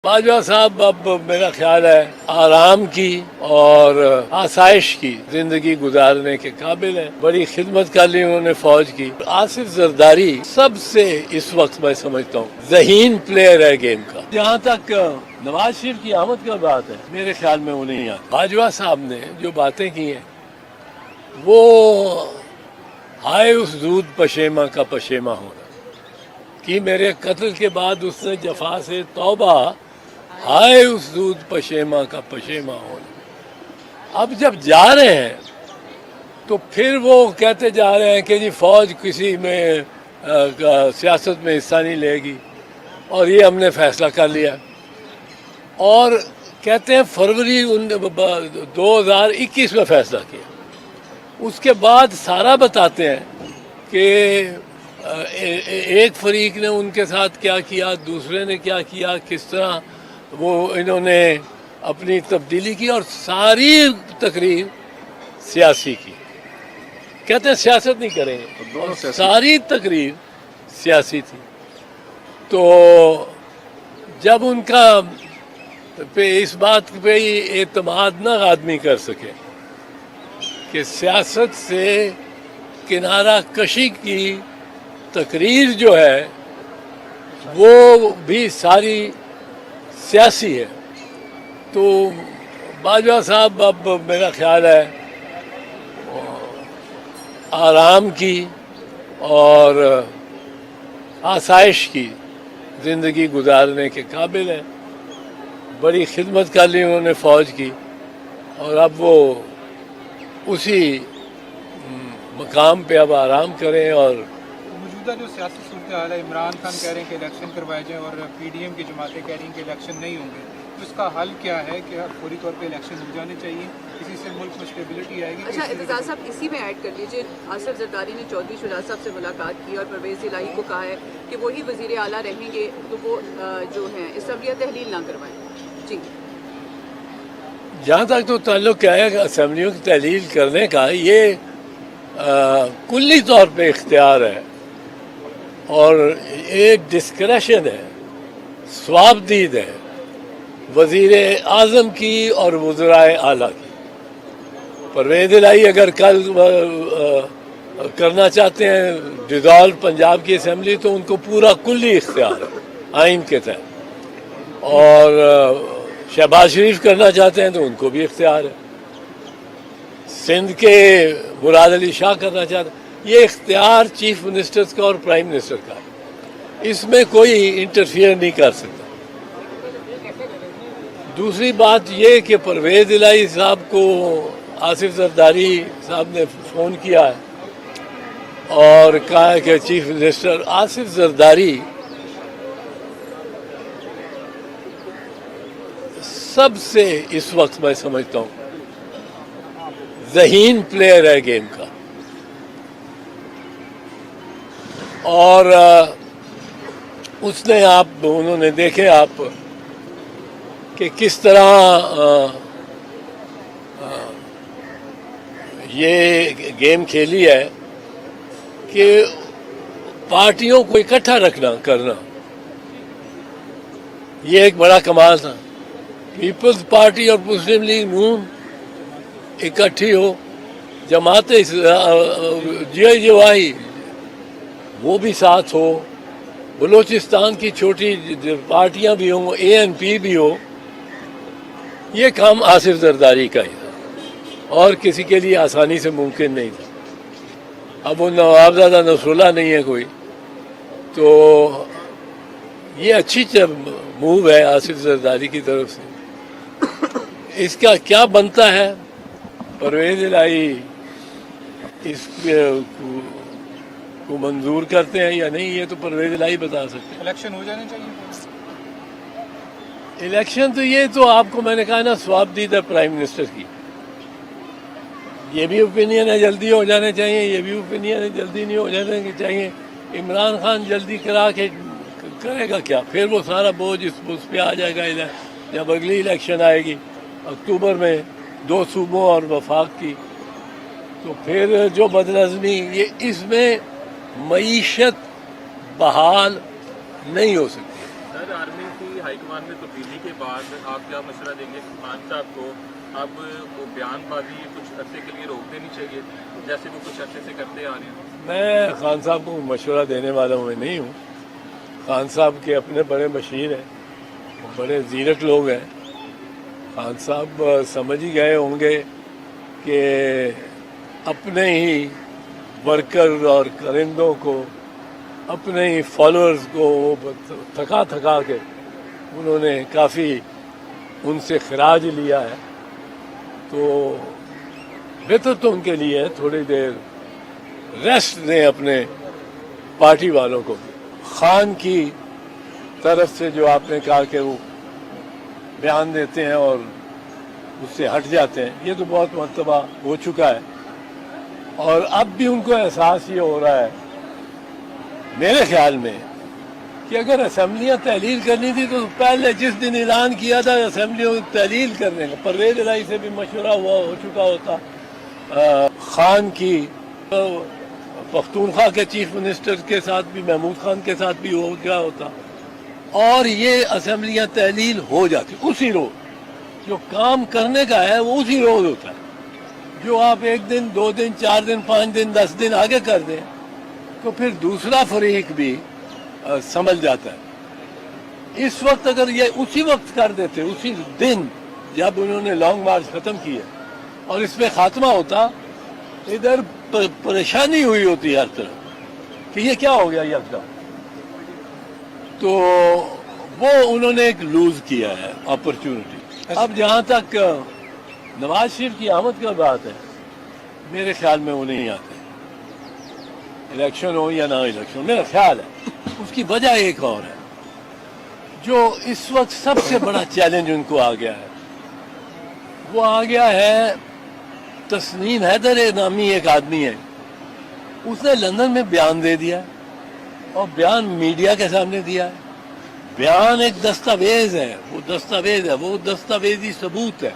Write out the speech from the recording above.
باجوہ صاحب اب میرا خیال ہے آرام کی اور آسائش کی زندگی گزارنے کے قابل ہیں. بڑی خدمت کر لی انہوں نے فوج کی. آصف زرداری سب سے اس وقت میں سمجھتا ہوں ذہین پلیئر ہے گیم کا. جہاں تک نواز شریف کی آمد کا بات ہے میرے خیال میں وہ نہیں آتا. باجوہ صاحب نے جو باتیں کی ہیں وہ ہائے اس دودھ پشیماں کا پشیماں ہونا کہ میرے قتل کے بعد اس نے جفا سے توبہ ہائے اس دودھ پشیماں کا پشیماں ہونا. اب جب جا رہے ہیں تو پھر وہ کہتے جا رہے ہیں کہ جی فوج کسی میں سیاست میں حصہ نہیں لے گی اور یہ ہم نے فیصلہ کر لیا. اور کہتے ہیں فروری 2021 میں فیصلہ کیا. اس کے بعد سارا بتاتے ہیں کہ ایک فریق نے ان کے ساتھ کیا کیا, دوسرے نے کیا کیا, کس طرح وہ انہوں نے اپنی تبدیلی کی, اور ساری تقریر سیاسی کی. کہتے ہیں سیاست نہیں کریں گے, ساری تقریر سیاسی تھی. تو جب ان کا اس بات پہ اعتماد نہ آدمی کر سکے کہ سیاست سے کنارہ کشی کی تقریر جو ہے وہ بھی ساری سیاسی ہے, تو باجوہ صاحب اب میرا خیال ہے آرام کی اور آسائش کی زندگی گزارنے کے قابل ہیں. بڑی خدمت کر لی انہوں نے فوج کی, اور اب وہ اسی مقام پہ اب آرام کریں. اور موجودہ جو سیاسی صورتحال ہے, عمران خان کہہ رہے ہیں کہ الیکشن کروائے جائیں اور پی ڈی ایم کی جماعتیں کہہ رہی ہیں کہ الیکشن نہیں ہوں گے, تو اس کا حل کیا ہے کہ فوری طور پہ الیکشن ہو جانے چاہیے, اسی سے ملک میں اسٹیبلٹی آئے گی. اچھا اعتزاز صاحب اسی میں ایڈ کر لیجیے, آصف زرداری نے چودھری شجاع صاحب سے ملاقات کی اور پرویز الہی کو کہا ہے کہ وہی وزیر اعلیٰ رہیں گے تو وہ جو ہیں اسمبلیہ تحلیل نہ کروائیں. جی جہاں تک تو تعلق کیا ہے اسمبلیوں کی تحلیل کرنے کا, یہ کلی طور پہ اختیار ہے اور ایک ڈسکریشن ہے, ثوابدید ہے وزیر اعظم کی اور وزرائے اعلیٰ کی. پرویز الہی اگر کل کرنا چاہتے ہیں ڈیزالو پنجاب کی اسمبلی تو ان کو پورا کلی اختیار ہے آئین کے تحت, اور شہباز شریف کرنا چاہتے ہیں تو ان کو بھی اختیار ہے. سندھ کے مراد علی شاہ کرنا چاہتے ہیں. یہ اختیار چیف منسٹرز کا اور پرائم منسٹر کا ہے, اس میں کوئی انٹرفیئر نہیں کر سکتا. دوسری بات یہ کہ پرویز الہی صاحب کو آصف زرداری صاحب نے فون کیا ہے اور کہا ہے کہ چیف منسٹر آصف زرداری سب سے اس وقت میں سمجھتا ہوں ذہین پلیئر ہے گیم کا. اور اس نے انہوں نے دیکھے آپ کہ کس طرح یہ گیم کھیلی ہے کہ پارٹیوں کو اکٹھا کرنا یہ ایک بڑا کمال تھا. پیپلز پارٹی اور مسلم لیگ نون اکٹھی ہو, جماعت جی وائی وہ بھی ساتھ ہو, بلوچستان کی چھوٹی پارٹیاں بھی ہوں, اے این پی بھی ہو. یہ کام آصف زرداری کا ہی تھا اور کسی کے لیے آسانی سے ممکن نہیں تھا. اب وہ نوابزادہ نصراللہ نہیں ہے کوئی, تو یہ اچھی موو ہے آصف زرداری کی طرف سے. اس کا کیا بنتا ہے, پرویز الہی اس کو منظور کرتے ہیں یا نہیں, یہ تو پرویز الہی بتا سکتے ہیں. الیکشن ہو جانے چاہیے. الیکشن تو یہ تو آپ کو میں نے کہا نا ثوابدید ہے پرائم منسٹر کی. یہ بھی اوپینین ہے جلدی ہو جانے چاہیے, یہ بھی اوپینین ہے جلدی نہیں ہو جانے چاہیے. عمران خان جلدی کرا کے کرے گا کیا, پھر وہ سارا بوجھ اس پہ آ جائے گا جب اگلی الیکشن آئے گی اکتوبر میں 2 صوبوں اور وفاق کی. تو پھر جو بدنظمی یہ اس میں معیشت بحال نہیں ہو سکتی. سر آرمی کی پارٹی ہائی کمان میں تبدیلی کے بعد آپ کیا مشورہ دیں گے خان صاحب کو؟ اب وہ بیان بازی کچھ عرصے کے لیے روک دینی چاہیے جیسے وہ کچھ عرصے سے کرتے آ رہے ہیں؟ میں خان صاحب کو مشورہ دینے والا میں نہیں ہوں. خان صاحب کے اپنے بڑے مشیر ہیں, وہ بڑے زیرک لوگ ہیں. خان صاحب سمجھ ہی گئے ہوں گے کہ اپنے ہی ورکر اور کرندوں کو, اپنے ہی فالوورز کو تھکا تھکا کے انہوں نے کافی ان سے خراج لیا ہے. تو بہتر تو ان کے لیے تھوڑی دیر ریسٹ دیں اپنے پارٹی والوں کو. خان کی طرف سے جو آپ نے کہا کہ وہ بیان دیتے ہیں اور اس سے ہٹ جاتے ہیں, یہ تو بہت مرتبہ ہو چکا ہے. اور اب بھی ان کو احساس یہ ہو رہا ہے میرے خیال میں کہ اگر اسمبلیاں تحلیل کرنی تھی تو پہلے جس دن اعلان کیا تھا اسمبلیوں کی تحلیل کرنے کا, پرویز الہی سے بھی مشورہ ہو چکا ہوتا, خان کی پختونخوا کے چیف منسٹر کے ساتھ بھی, محمود خان کے ساتھ بھی ہو گیا ہوتا, اور یہ اسمبلیاں تحلیل ہو جاتی اسی روز. جو کام کرنے کا ہے وہ اسی روز ہوتا ہے. جو آپ 1 دن 2 دن 4 دن 5 دن 10 دن آگے کر دیں تو پھر دوسرا فریق بھی سمجھ جاتا ہے. اس وقت اگر یہ اسی وقت کر دیتے, اسی دن جب انہوں نے لانگ مارچ ختم کیا اور اس میں خاتمہ ہوتا, ادھر پریشانی ہوئی ہوتی ہر طرف کہ یہ کیا ہو گیا یکدم. تو وہ انہوں نے ایک لوز کیا ہے اپرچونٹی. اب جہاں تک نواز شریف کی آمد کا بات ہے, میرے خیال میں وہ نہیں آتے, الیکشن ہو یا نہ الیکشن. میرا خیال ہے اس کی وجہ ایک اور ہے. جو اس وقت سب سے بڑا چیلنج ان کو آ گیا ہے, وہ آ گیا ہے تسنیم حیدر نامی ایک آدمی ہے, اس نے لندن میں بیان دے دیا اور بیان میڈیا کے سامنے دیا ہے. بیان ایک دستاویز ہے, وہ دستاویزی ثبوت ہے.